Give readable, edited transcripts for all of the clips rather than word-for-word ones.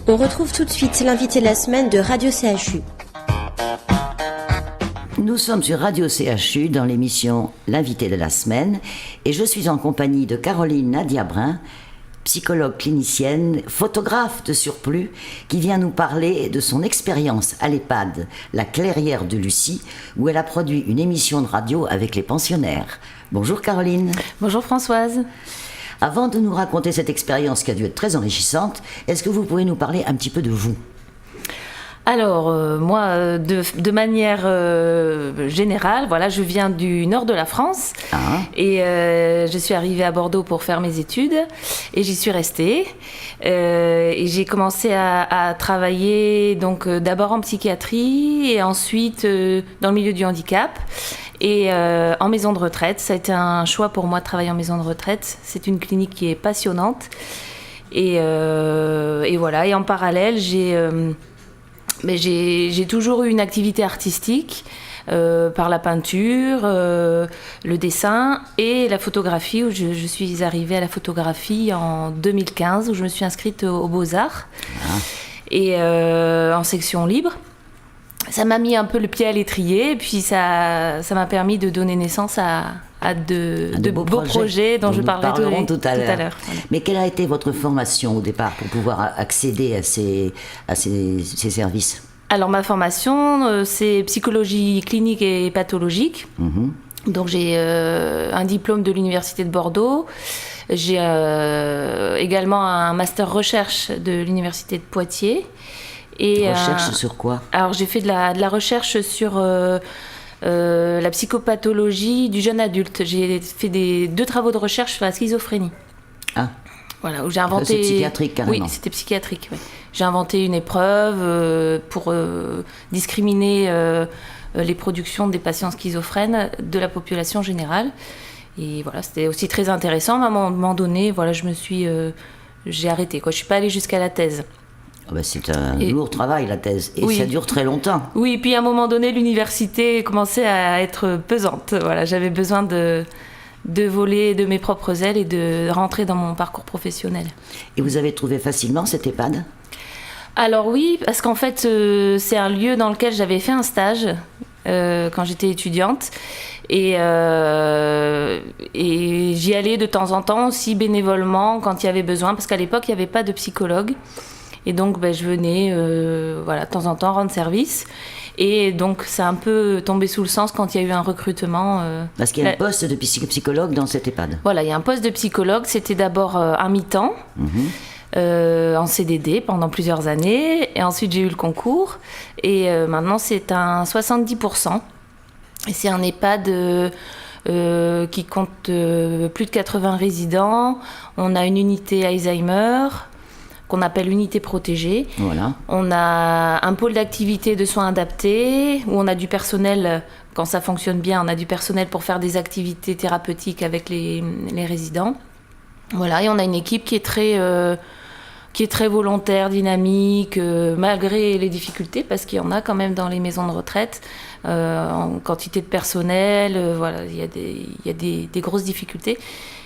On retrouve tout de suite l'invité de la semaine de Radio CHU. Nous sommes sur Radio CHU dans l'émission L'invité de la semaine et je suis en compagnie de Caroline Nadia-Brun, psychologue clinicienne, photographe de surplus, qui vient nous parler de son expérience à l'EHPAD La Clairière de Lucie, où elle a produit une émission de radio avec les pensionnaires. Bonjour Caroline. Bonjour Françoise. Avant de nous raconter cette expérience qui a dû être très enrichissante, est-ce que vous pouvez nous parler un petit peu de vous ? Alors, moi, de manière générale, voilà, je viens du nord de la France et je suis arrivée à Bordeaux pour faire mes études et j'y suis restée. Et j'ai commencé à travailler donc d'abord en psychiatrie et ensuite dans le milieu du handicap et en maison de retraite. Ça a été un choix pour moi de travailler en maison de retraite. C'est une clinique qui est passionnante et voilà. Et en parallèle, j'ai toujours eu une activité artistique par la peinture, le dessin et la photographie, où je suis arrivée à la photographie en 2015, où je me suis inscrite aux Beaux-Arts et en section libre. Ça m'a mis un peu le pied à l'étrier et puis ça m'a permis de donner naissance à de beaux projets dont je parlerai tout à l'heure. Voilà. Mais quelle a été votre formation au départ pour pouvoir accéder à ces services ? Alors ma formation, c'est psychologie clinique et pathologique. Donc j'ai un diplôme de l'Université de Bordeaux. J'ai également un master recherche de l'Université de Poitiers. Et, recherche sur quoi ? Alors j'ai fait de la recherche sur la psychopathologie du jeune adulte. J'ai fait 2 travaux de recherche sur la schizophrénie. Ah. Voilà, où j'ai inventé. C'est psychiatrique carrément. Oui, c'était psychiatrique. Oui. J'ai inventé une épreuve pour discriminer les productions des patients schizophrènes de la population générale. Et voilà, c'était aussi très intéressant. À un moment donné, voilà, j'ai arrêté. Je suis pas allée jusqu'à la thèse. C'est un lourd travail, la thèse, et ça dure très longtemps. Oui, et puis à un moment donné, l'université commençait à être pesante. Voilà, j'avais besoin de voler de mes propres ailes et de rentrer dans mon parcours professionnel. Et vous avez trouvé facilement cette EHPAD ? Alors oui, parce qu'en fait, c'est un lieu dans lequel j'avais fait un stage quand j'étais étudiante. Et j'y allais de temps en temps aussi bénévolement quand il y avait besoin, parce qu'à l'époque, il n'y avait pas de psychologue. Et donc, je venais de temps en temps rendre service. Et donc, ça a un peu tombé sous le sens quand il y a eu un recrutement. Parce qu'il y a un poste de psychologue dans cette EHPAD. Voilà, il y a un poste de psychologue. C'était d'abord un mi-temps, en CDD pendant plusieurs années. Et ensuite, j'ai eu le concours. Et maintenant, c'est un 70%. Et c'est un EHPAD qui compte plus de 80 résidents. On a une unité Alzheimer qu'on appelle unité protégée. Voilà. On a un pôle d'activité de soins adaptés, où on a du personnel, quand ça fonctionne bien, on a du personnel pour faire des activités thérapeutiques avec les résidents. Voilà, et on a une équipe qui est très volontaire, dynamique, malgré les difficultés, parce qu'il y en a quand même dans les maisons de retraite, en quantité de personnel, voilà, il y a des grosses difficultés.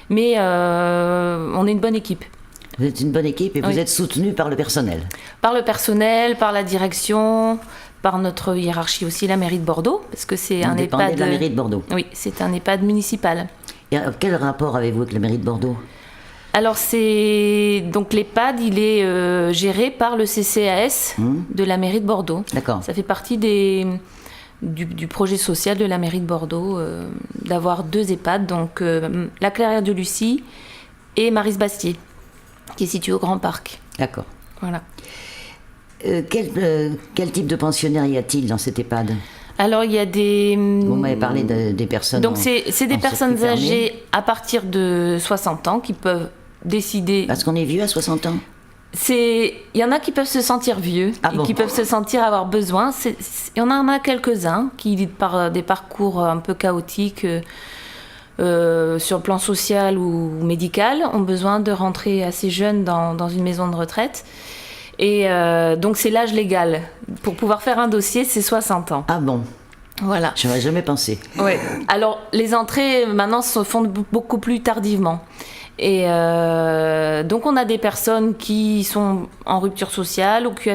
Mais on est une bonne équipe. Vous êtes une bonne équipe et vous êtes soutenu par le personnel. Par le personnel, par la direction, par notre hiérarchie aussi, la mairie de Bordeaux, parce que c'est un EHPAD de la mairie de Bordeaux. Oui, c'est un EHPAD municipal. Et quel rapport avez-vous avec la mairie de Bordeaux ? Alors donc l'EHPAD, il est géré par le CCAS de la mairie de Bordeaux. D'accord. Ça fait partie du projet social de la mairie de Bordeaux d'avoir 2 EHPAD, donc la Clairière de Lucie et Maryse-Bastier, qui est situé au Grand Parc. D'accord. Voilà. Quel type de pensionnaires y a-t-il dans cet EHPAD ? Alors, il y a des... Vous m'avez parlé des personnes... Donc, c'est des personnes âgées à partir de 60 ans qui peuvent décider... Parce qu'on est vieux à 60 ans ? Il y en a qui peuvent se sentir vieux, qui peuvent se sentir avoir besoin. Il y en a quelques-uns qui, par des parcours un peu chaotiques... sur le plan social ou médical, ont besoin de rentrer assez jeunes dans une maison de retraite. Et donc, c'est l'âge légal. Pour pouvoir faire un dossier, c'est 60 ans. Ah bon ? Voilà. Je n'aurais jamais pensé. Ouais. Alors, les entrées, maintenant, se font beaucoup plus tardivement. Et donc on a des personnes qui sont en rupture sociale ou qui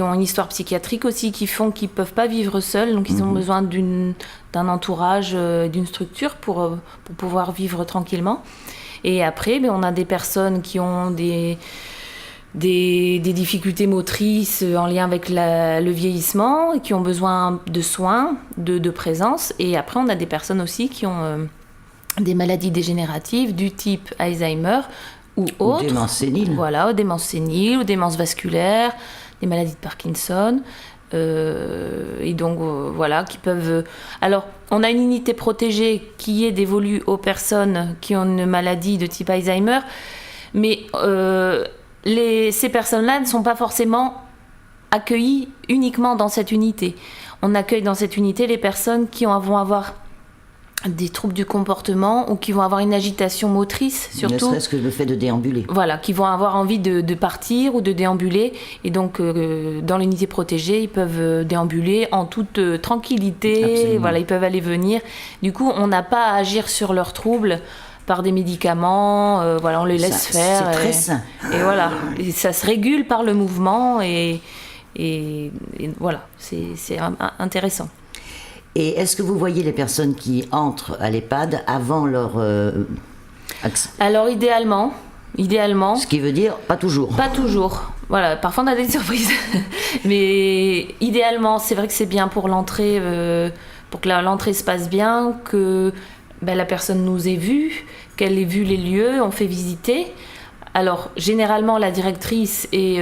ont une histoire psychiatrique aussi, qui peuvent pas vivre seuls, donc ils ont besoin d'un entourage, d'une structure pour pouvoir vivre tranquillement. Et après, on a des personnes qui ont des difficultés motrices en lien avec le vieillissement et qui ont besoin de soins, de présence. Et après, on a des personnes aussi qui ont des maladies dégénératives du type Alzheimer ou autres. Ou démence sénile. Voilà, ou démence sénile, ou démence vasculaire, des maladies de Parkinson. Et donc, voilà, qui peuvent... Alors, on a une unité protégée qui est dévolue aux personnes qui ont une maladie de type Alzheimer, mais... ces personnes-là ne sont pas forcément accueillies uniquement dans cette unité. On accueille dans cette unité les personnes qui vont avoir des troubles du comportement ou qui vont avoir une agitation motrice, surtout. Ne serait-ce que le fait de déambuler. Voilà, qui vont avoir envie de partir ou de déambuler. Et donc, dans l'unité protégée, ils peuvent déambuler en toute tranquillité. Absolument. Voilà, ils peuvent aller venir. Du coup, on n'a pas à agir sur leurs troubles par des médicaments, voilà, on les laisse faire. C'est très sain. Et voilà, et ça se régule par le mouvement et voilà, c'est intéressant. Et est-ce que vous voyez les personnes qui entrent à l'EHPAD avant leur accès ? Alors idéalement. Ce qui veut dire pas toujours. Pas toujours. Voilà, parfois on a des surprises. Mais idéalement, c'est vrai que c'est bien pour l'entrée, pour que l'entrée se passe bien, que la personne nous ait vus, qu'elle ait vu les lieux, on fait visiter. Alors, généralement, la directrice et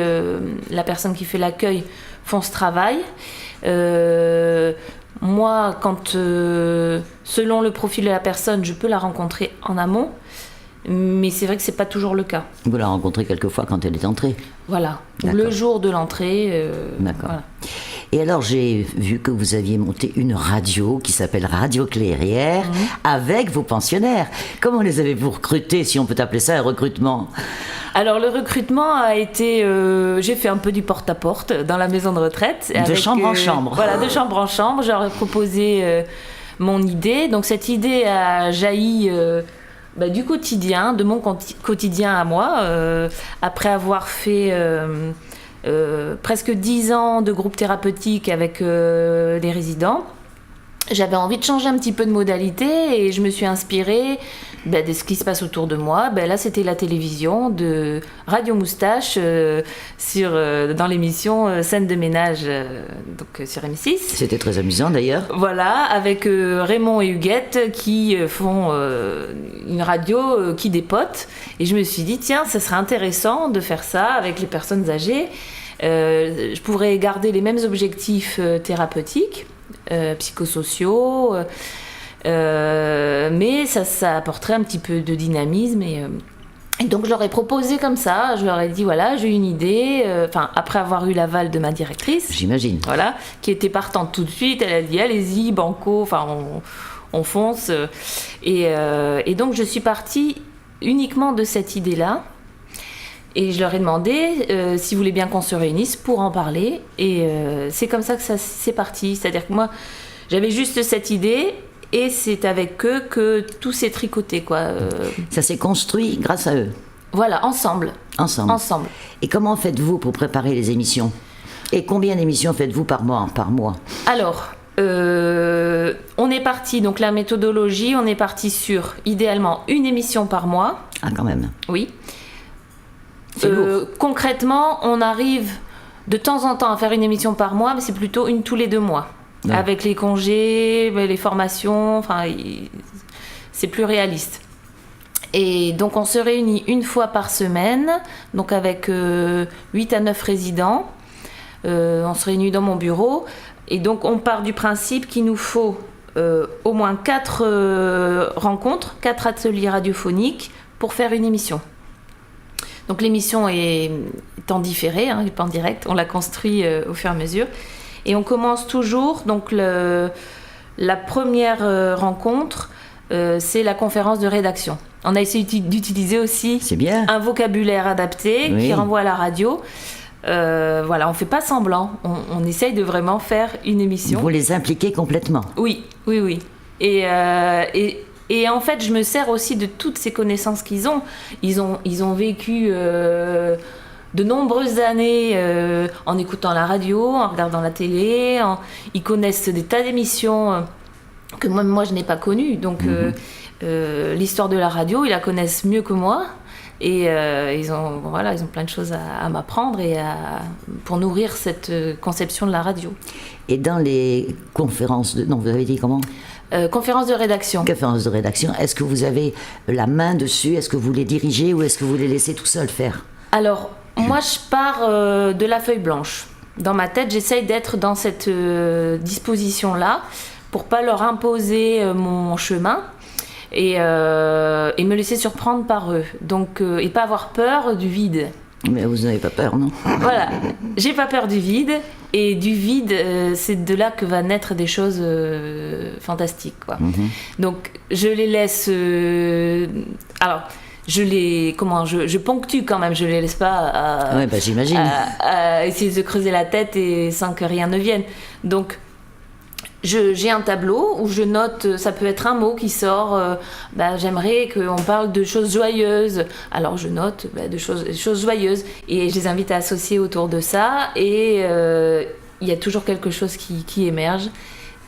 la personne qui fait l'accueil font ce travail. Moi, selon le profil de la personne, je peux la rencontrer en amont, mais c'est vrai que c'est pas toujours le cas. Vous la rencontrez quelquefois quand elle est entrée. Voilà, ou le jour de l'entrée. D'accord. Voilà. Et alors, j'ai vu que vous aviez monté une radio qui s'appelle Radio Clairière avec vos pensionnaires. Comment les avez-vous recrutés, si on peut appeler ça un recrutement ? Alors, le recrutement a été... j'ai fait un peu du porte-à-porte dans la maison de retraite. De chambre en chambre. Voilà, de chambre en chambre. Je leur ai proposé mon idée. Donc, cette idée a jailli... du quotidien, de mon quotidien à moi, après avoir fait presque 10 ans de groupe thérapeutique avec des résidents. J'avais envie de changer un petit peu de modalité et je me suis inspirée de ce qui se passe autour de moi. Là, c'était la télévision de Radio Moustache dans l'émission Scène de ménage donc, sur M6. C'était très amusant d'ailleurs. Voilà, avec Raymond et Huguette qui font une radio qui dépote. Et je me suis dit, tiens, ça serait intéressant de faire ça avec les personnes âgées. Je pourrais garder les mêmes objectifs thérapeutiques, psychosociaux, mais ça apporterait un petit peu de dynamisme. Et donc je leur ai proposé comme ça, je leur ai dit voilà, j'ai une idée, après avoir eu l'aval de ma directrice. J'imagine. Voilà, qui était partante tout de suite, elle a dit allez-y, banco, on fonce. Et donc je suis partie uniquement de cette idée-là. Et je leur ai demandé s'ils voulaient bien qu'on se réunisse pour en parler. Et c'est comme ça que ça c'est parti. C'est-à-dire que moi, j'avais juste cette idée et c'est avec eux que tout s'est tricoté, quoi. Ça s'est construit grâce à eux. Voilà, ensemble. Et comment faites-vous pour préparer les émissions ? Et combien d'émissions faites-vous par mois ? Alors, on est parti, donc la méthodologie, on est parti sur, idéalement, une émission par mois. Ah, quand même. Oui. C'est lourd. Concrètement, on arrive de temps en temps à faire une émission par mois, mais c'est plutôt une tous les 2 mois. Ouais. Avec les congés, les formations, c'est plus réaliste. Et donc on se réunit une fois par semaine, donc avec 8 à 9 résidents. On se réunit dans mon bureau. Et donc on part du principe qu'il nous faut au moins 4 rencontres, 4 ateliers radiophoniques pour faire une émission. Donc l'émission est en différé, n'est pas en direct, on la construit au fur et à mesure. Et on commence toujours, donc la première rencontre, c'est la conférence de rédaction. On a essayé d'utiliser aussi un vocabulaire adapté qui renvoie à la radio. Voilà, on ne fait pas semblant, on essaye de vraiment faire une émission. Vous les impliquez complètement. Oui. Et Et en fait, je me sers aussi de toutes ces connaissances qu'ils ont. Ils ont vécu de nombreuses années en écoutant la radio, en regardant la télé. Ils connaissent des tas d'émissions que moi je n'ai pas connues. Donc, l'histoire de la radio, ils la connaissent mieux que moi. Et ils ont plein de choses à m'apprendre et pour nourrir cette conception de la radio. Et dans les conférences vous avez dit comment ? Conférences de rédaction. Conférences de rédaction. Est-ce que vous avez la main dessus ? Est-ce que vous les dirigez ou est-ce que vous les laissez tout seuls faire ? Alors, moi, je pars de la feuille blanche. Dans ma tête, j'essaye d'être dans cette disposition-là pour pas leur imposer mon chemin. Et me laisser surprendre par eux. Donc, et pas avoir peur du vide. Mais vous n'avez pas peur, non ? Voilà, j'ai pas peur du vide. Et du vide, c'est de là que va naître des choses fantastiques, quoi. Donc, je les laisse... alors, je ponctue quand même, je les laisse pas j'imagine. À essayer de se creuser la tête et sans que rien ne vienne. Donc... J'ai un tableau où je note, ça peut être un mot qui sort, j'aimerais qu'on parle de choses joyeuses. Alors je note des choses joyeuses et je les invite à associer autour de ça et il y a toujours quelque chose qui émerge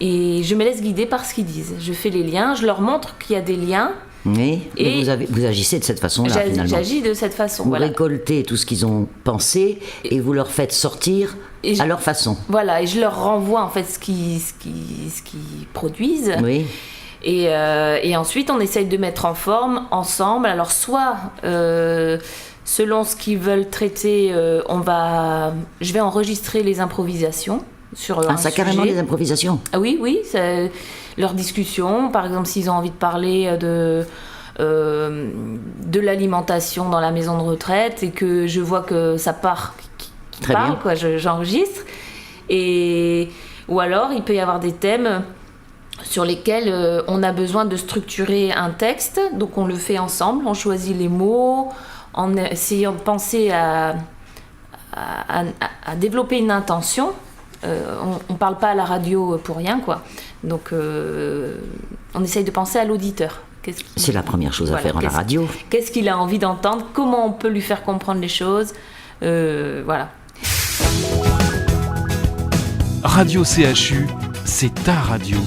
et je me laisse guider par ce qu'ils disent. Je fais les liens, je leur montre qu'il y a des liens. Oui, et vous agissez de cette façon-là, finalement. J'agis de cette façon, Vous récoltez tout ce qu'ils ont pensé et vous leur faites sortir à leur façon. Voilà, et je leur renvoie en fait ce qu'ils produisent. Oui. Et ensuite, on essaye de mettre en forme ensemble. Alors, soit selon ce qu'ils veulent traiter, je vais enregistrer les improvisations sur un sujet. Carrément les improvisations. Ah oui, leurs discussions. Par exemple, s'ils ont envie de parler de l'alimentation dans la maison de retraite et que je vois que ça part, Très bien. J'enregistre. Ou alors, il peut y avoir des thèmes sur lesquels on a besoin de structurer un texte. Donc, on le fait ensemble. On choisit les mots en essayant de penser à développer une intention. On parle pas à la radio pour rien, quoi. Donc, on essaye de penser à l'auditeur. C'est la première chose à faire à la radio. Qu'est-ce qu'il a envie d'entendre ? Comment on peut lui faire comprendre les choses ? Voilà. Radio CHU, c'est ta radio.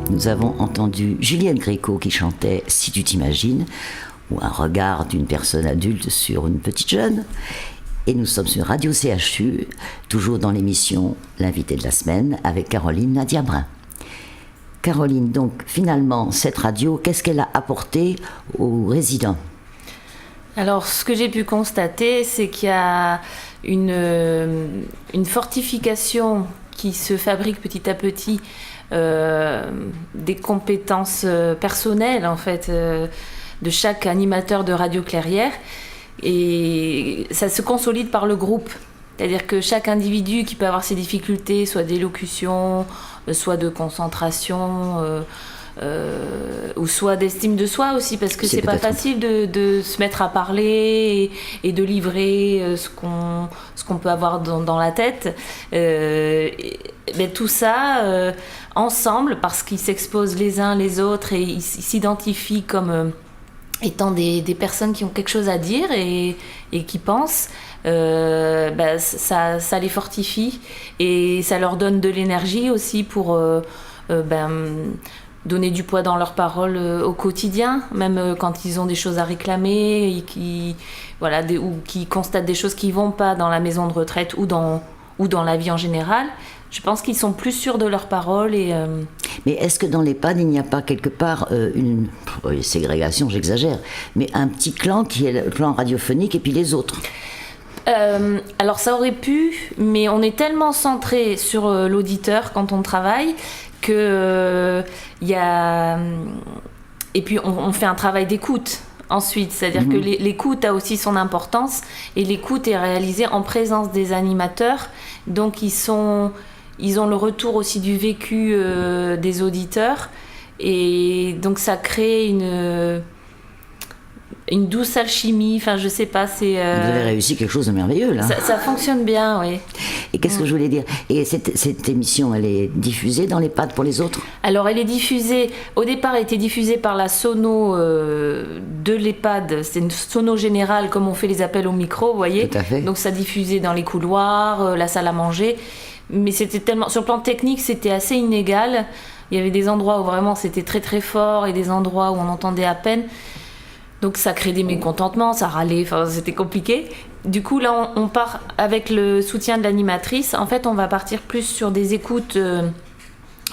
Nous avons entendu Juliette Gréco qui chantait « Si tu t'imagines » ou un regard d'une personne adulte sur une petite jeune. Et nous sommes sur Radio CHU, toujours dans l'émission L'invité de la semaine avec Caroline Nadia-Brun. Caroline, donc finalement, cette radio, qu'est-ce qu'elle a apporté aux résidents ? Alors, ce que j'ai pu constater, c'est qu'il y a une fortification qui se fabrique petit à petit des compétences personnelles, en fait, de chaque animateur de Radio Clairière. Et ça se consolide par le groupe. C'est-à-dire que chaque individu qui peut avoir ses difficultés, soit d'élocution, soit de concentration, ou soit d'estime de soi aussi, parce que c'est pas facile de se mettre à parler et de livrer ce qu'on peut avoir dans la tête. Tout ça, ensemble, parce qu'ils s'exposent les uns les autres et ils s'identifient comme... étant des personnes qui ont quelque chose à dire et qui pensent, ça les fortifie et ça leur donne de l'énergie aussi pour donner du poids dans leurs paroles au quotidien, même quand ils ont des choses à réclamer et qui constatent des choses qui ne vont pas dans la maison de retraite ou dans la vie en général. Je pense qu'ils sont plus sûrs de leurs paroles. Mais est-ce que dans l'EHPAD, il n'y a pas quelque part une ségrégation, j'exagère, mais un petit clan qui est le clan radiophonique et puis les autres ? Alors ça aurait pu, mais on est tellement centré sur l'auditeur quand on travaille que y a... Et puis on fait un travail d'écoute ensuite, c'est-à-dire que l'écoute a aussi son importance et l'écoute est réalisée en présence des animateurs, donc ils ont le retour aussi du vécu des auditeurs et donc ça crée une douce alchimie. Enfin, je sais pas, c'est... Vous avez réussi quelque chose de merveilleux, là. Ça fonctionne bien, oui. Et qu'est-ce que je voulais dire? Et cette émission, elle est diffusée dans l'EHPAD pour les autres? Alors, elle est diffusée... Au départ, elle était diffusée par la sono de l'EHPAD. C'est une sono générale, comme on fait les appels au micro, vous voyez. Tout à fait. Donc, ça diffusait dans les couloirs, la salle à manger. Mais c'était tellement... Sur le plan technique, c'était assez inégal. Il y avait des endroits où vraiment c'était très très fort et des endroits où on entendait à peine. Donc ça crée des mécontentements, ça râlait, enfin c'était compliqué. Du coup là on part avec le soutien de l'animatrice. En fait on va partir plus sur des écoutes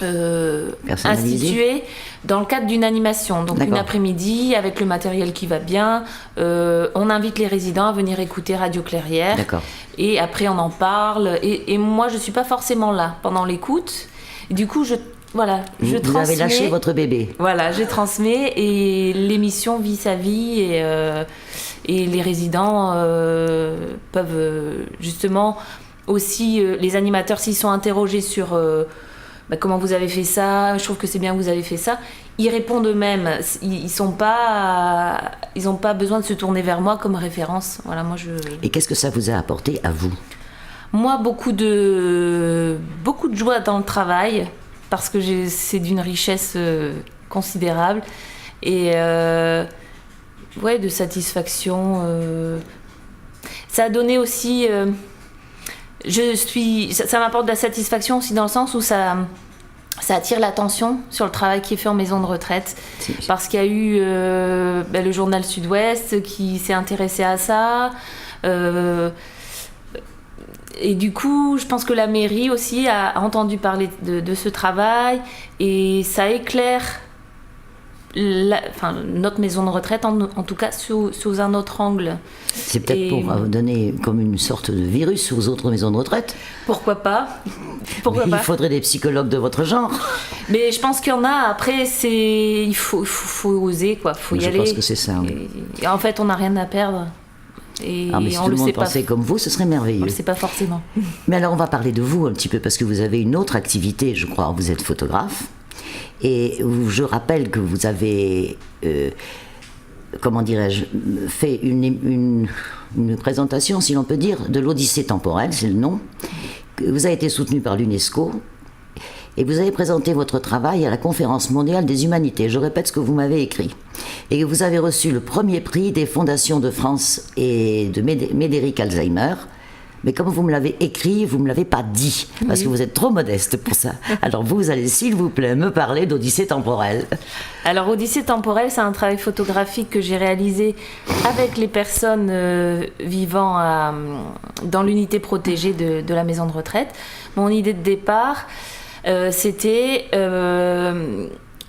instituées dans le cadre d'une animation. Donc une après-midi avec le matériel qui va bien. On invite les résidents à venir écouter Radio Clairière. D'accord. Et après on en parle. Et moi je suis pas forcément là pendant l'écoute. Du coup je transmets. Vous avez lâché votre bébé. Voilà, je transmets et l'émission vit sa vie et les résidents peuvent justement aussi, les animateurs s'ils sont interrogés sur comment vous avez fait ça, je trouve que c'est bien que vous avez fait ça, ils répondent eux-mêmes, ils n'ont pas besoin de se tourner vers moi comme référence. Voilà, Et qu'est-ce que ça vous a apporté à vous? Moi, beaucoup de joie dans le travail. Parce que c'est d'une richesse considérable et de satisfaction. Ça a donné aussi... ça m'apporte de la satisfaction aussi dans le sens où ça attire l'attention sur le travail qui est fait en maison de retraite. Parce qu'il y a eu le journal Sud-Ouest qui s'est intéressé à ça. Et du coup, je pense que la mairie aussi a entendu parler de ce travail et ça éclaire notre maison de retraite, en tout cas sous un autre angle. C'est peut-être pour donner comme une sorte de virus aux autres maisons de retraite. Pourquoi pas? Il faudrait des psychologues de votre genre. Mais je pense qu'il y en a. Après, il faut oser, quoi. Faut y aller. Je pense que c'est ça. Oui. Et en fait, on n'a rien à perdre. Et mais si tout le monde pensait comme vous, ce serait merveilleux. On le sait pas forcément. Mais alors, on va parler de vous un petit peu, parce que vous avez une autre activité, je crois. Vous êtes photographe. Et je rappelle que vous avez, comment dirais-je, fait une présentation, si l'on peut dire, de l'Odyssée temporelle, c'est le nom. Vous avez été soutenu par l'UNESCO. Et vous avez présenté votre travail à la Conférence mondiale des humanités. Je répète ce que vous m'avez écrit. Et vous avez reçu le premier prix des fondations de France et de Médéric Alzheimer. Mais comme vous me l'avez écrit, vous ne me l'avez pas dit, parce que vous êtes trop modeste pour ça. Alors vous allez, s'il vous plaît, me parler d'Odyssée temporelle. Alors Odyssée temporelle, c'est un travail photographique que j'ai réalisé avec les personnes vivant dans l'unité protégée de la maison de retraite. Mon idée de départ, c'était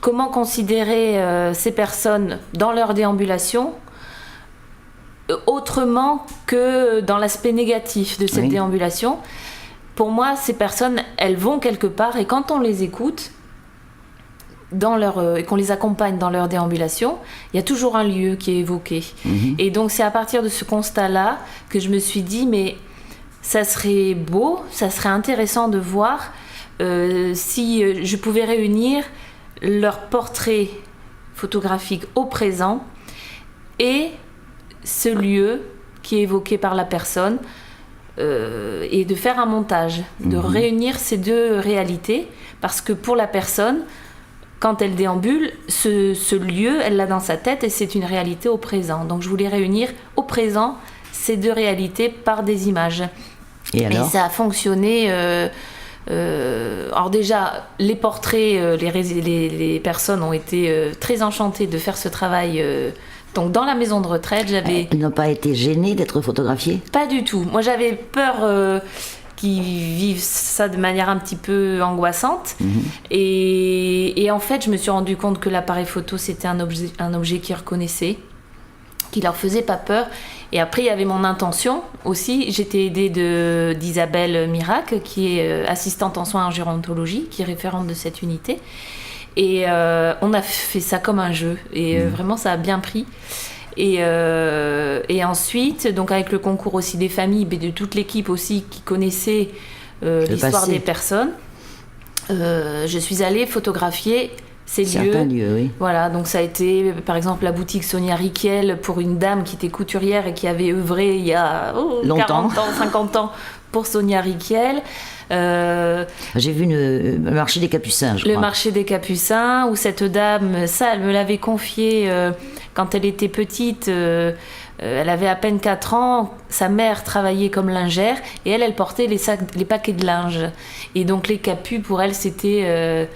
comment considérer ces personnes dans leur déambulation autrement que dans l'aspect négatif de cette déambulation. Pour moi, ces personnes, elles vont quelque part et quand on les écoute et qu'on les accompagne dans leur déambulation, il y a toujours un lieu qui est évoqué. Et donc c'est à partir de ce constat-là que je me suis dit, mais ça serait beau, ça serait intéressant de voir si je pouvais réunir leur portrait photographique au présent et ce lieu qui est évoqué par la personne et de faire un montage, de réunir ces deux réalités, parce que pour la personne, quand elle déambule, ce lieu, elle l'a dans sa tête et c'est une réalité au présent. Donc je voulais réunir au présent ces deux réalités par des images. Et ça a fonctionné. Alors déjà, les portraits, les personnes ont été très enchantées de faire ce travail. Donc dans la maison de retraite, j'avais... Ils n'ont pas été gênés d'être photographiés? Pas du tout. Moi j'avais peur qu'ils vivent ça de manière un petit peu angoissante. Et en fait, je me suis rendu compte que l'appareil photo, c'était un objet qu'ils reconnaissaient, qui leur faisait pas peur. Et après, il y avait mon intention aussi. J'étais aidée d'Isabelle Mirac, qui est assistante en soins en gérontologie, qui est référente de cette unité. Et on a fait ça comme un jeu. Et vraiment, ça a bien pris. Et ensuite, donc avec le concours aussi des familles, mais de toute l'équipe aussi qui connaissait l'histoire des personnes, je suis allée photographier ces Certains lieux, oui. Voilà, donc ça a été par exemple la boutique Sonia Riquel pour une dame qui était couturière et qui avait œuvré il y a Longtemps. 40 ans, 50 ans pour Sonia Riquel. J'ai vu le marché des Capucins, je crois. Le marché des Capucins, où cette dame, ça, elle me l'avait confié quand elle était petite. Elle avait à peine 4 ans. Sa mère travaillait comme lingère et elle portait les paquets de linge. Et donc les capus, pour elle, c'était...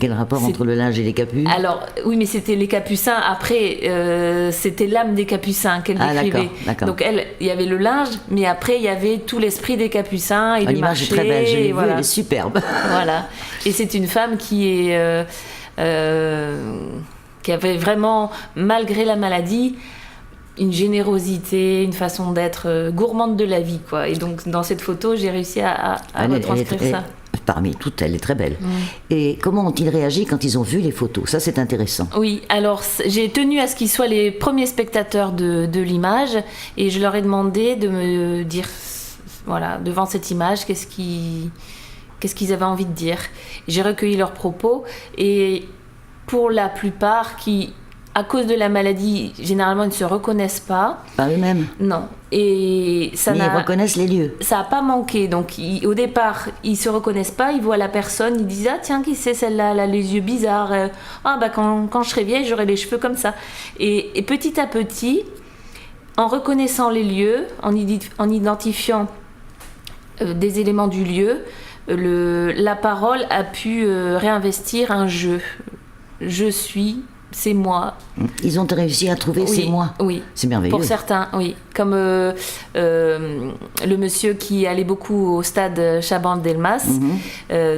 Quel rapport entre le linge et les capus? Alors, oui, mais c'était les Capucins. Après, c'était l'âme des Capucins qu'elle décrivait. D'accord. Donc, il y avait le linge, mais après, il y avait tout l'esprit des Capucins et du marché. L'image est très belle, je l'ai vue, voilà. elle est superbe. Voilà. Et c'est une femme qui avait vraiment, malgré la maladie, une générosité, une façon d'être gourmande de la vie, quoi. Et donc, dans cette photo, j'ai réussi à retranscrire ça. Parmi toutes, elle est très belle. Et comment ont-ils réagi quand ils ont vu les photos? Ça, c'est intéressant. Oui, alors j'ai tenu à ce qu'ils soient les premiers spectateurs de l'image et je leur ai demandé de me dire, voilà, devant cette image, qu'est-ce qu'ils avaient envie de dire. J'ai recueilli leurs propos et pour la plupart qui, à cause de la maladie, généralement, ils ne se reconnaissent pas. Pas eux-mêmes? Non. Et ça mais ils reconnaissent les lieux. Ça n'a pas manqué. Donc, au départ, ils ne se reconnaissent pas. Ils voient la personne. Ils disent « Ah, tiens, qui c'est celle-là? Elle a les yeux bizarres. Quand je serai vieille, j'aurai les cheveux comme ça. » Et petit à petit, en reconnaissant les lieux, en identifiant des éléments du lieu, la parole a pu réinvestir un jeu. Je suis... c'est moi. Ils ont réussi à trouver c'est moi. Oui. C'est merveilleux. Pour certains, oui. Comme le monsieur qui allait beaucoup au stade Chaban-Delmas.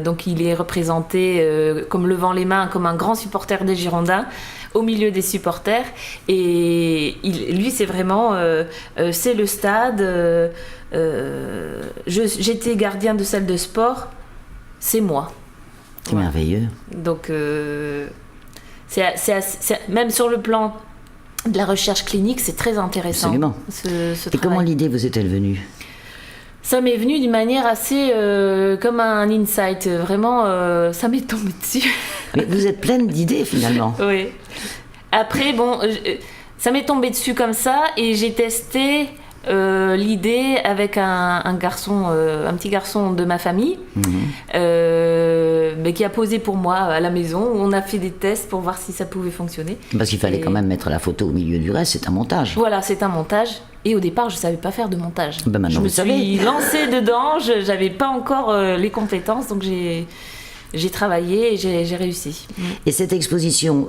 Donc il est représenté comme levant les mains, comme un grand supporter des Girondins, au milieu des supporters. Et lui, c'est vraiment... c'est le stade. J'étais gardien de salle de sport. C'est moi. C'est merveilleux. Donc... même sur le plan de la recherche clinique, c'est très intéressant. Absolument. Ce Et comment l'idée vous est-elle venue? Ça m'est venu d'une manière assez comme un insight. Vraiment, ça m'est tombé dessus. Mais vous êtes pleine d'idées finalement. Oui. Après, bon, ça m'est tombé dessus comme ça et j'ai testé l'idée avec un petit garçon de ma famille. Mais qui a posé pour moi à la maison. On a fait des tests pour voir si ça pouvait fonctionner. Parce qu'il fallait quand même mettre la photo au milieu du reste, c'est un montage. Voilà, c'est un montage. Et au départ, je ne savais pas faire de montage. Je me suis lancée dedans, je n'avais pas encore les compétences, donc j'ai travaillé et j'ai réussi. Et cette exposition,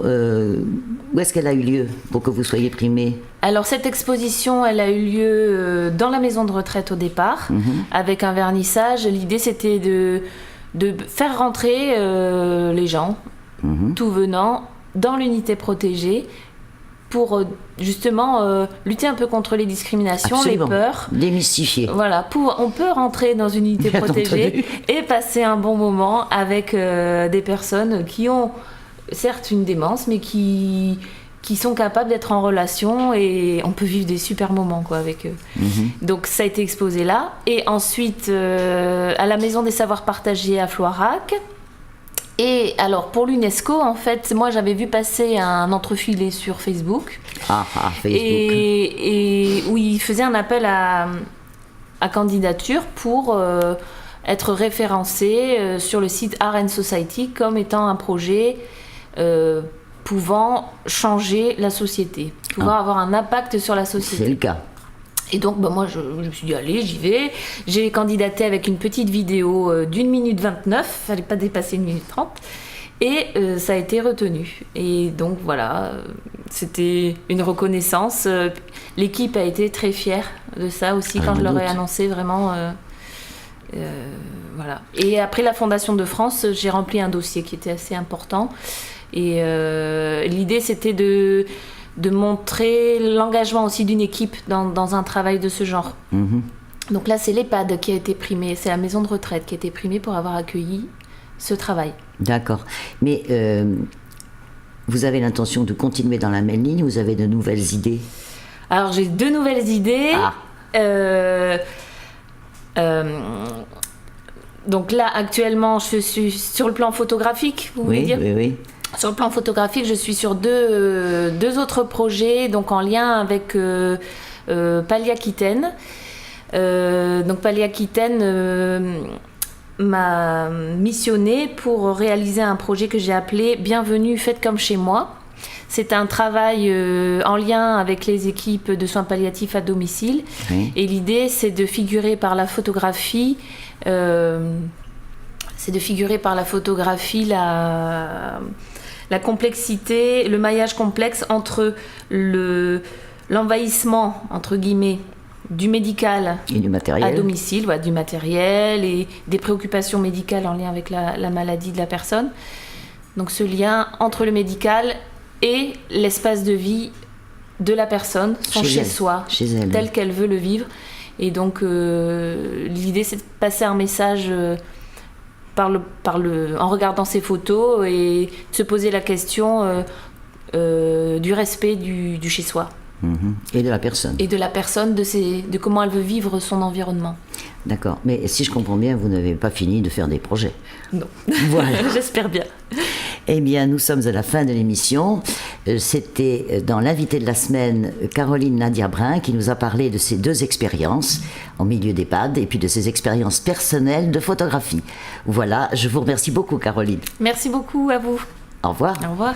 où est-ce qu'elle a eu lieu pour que vous soyez primée? Alors cette exposition, elle a eu lieu dans la maison de retraite au départ, avec un vernissage. L'idée, c'était de faire rentrer les gens, tout venant, dans l'unité protégée pour justement lutter un peu contre les discriminations, Absolument. Les peurs. Démystifier. Voilà, on peut rentrer dans une unité protégée et passer un bon moment avec des personnes qui ont certes une démence, mais qui sont capables d'être en relation et on peut vivre des super moments quoi, avec eux. Donc ça a été exposé là. Et ensuite, à la Maison des Savoirs Partagés à Floirac. Et alors, pour l'UNESCO, en fait, moi, j'avais vu passer un entrefilé sur Facebook. Facebook. Et où il faisait un appel à candidature pour être référencé sur le site Art and Society comme étant un projet pouvant changer la société, pouvant avoir un impact sur la société. C'est le cas. Et donc, moi, je me suis dit, allez, j'y vais. J'ai candidaté avec une petite vidéo d'1 minute 29, fallait pas dépasser 1 minute 30. Et ça a été retenu. Et donc, voilà, c'était une reconnaissance. L'équipe a été très fière de ça aussi, quand je leur ai annoncé vraiment... voilà. Et après la Fondation de France, j'ai rempli un dossier qui était assez important. Et l'idée, c'était de montrer l'engagement aussi d'une équipe dans un travail de ce genre. Donc là, c'est l'EHPAD qui a été primé, c'est la maison de retraite qui a été primée pour avoir accueilli ce travail. D'accord. Mais vous avez l'intention de continuer dans la même ligne ou vous avez de nouvelles idées? Alors, j'ai 2 nouvelles idées. Donc là, actuellement, je suis sur le plan photographique, vous voulez dire? Oui. Sur le plan photographique, je suis sur deux autres projets, donc en lien avec Pali Aquitaine. Donc Pali Aquitaine m'a missionné pour réaliser un projet que j'ai appelé Bienvenue, faites comme chez moi. C'est un travail en lien avec les équipes de soins palliatifs à domicile. Oui. Et l'idée, c'est de figurer par la photographie, la complexité, le maillage complexe entre l'envahissement, entre guillemets, du médical Et du matériel. à domicile, du matériel et des préoccupations médicales en lien avec la maladie de la personne. Donc ce lien entre le médical et l'espace de vie de la personne, son Chez elle. chez-soi, Chez elle. tel qu'elle veut le vivre. Et donc l'idée, c'est de passer un message en regardant ces photos et de se poser la question du respect du chez-soi. Et de la personne. Et de la personne, de comment elle veut vivre son environnement. D'accord. Mais si je comprends bien, vous n'avez pas fini de faire des projets. Non. Voilà. J'espère bien. Eh bien, nous sommes à la fin de l'émission. C'était dans l'invité de la semaine, Caroline Nadia-Brun, qui nous a parlé de ses 2 expériences en milieu d'EHPAD et puis de ses expériences personnelles de photographie. Voilà, je vous remercie beaucoup, Caroline. Merci beaucoup à vous. Au revoir. Au revoir.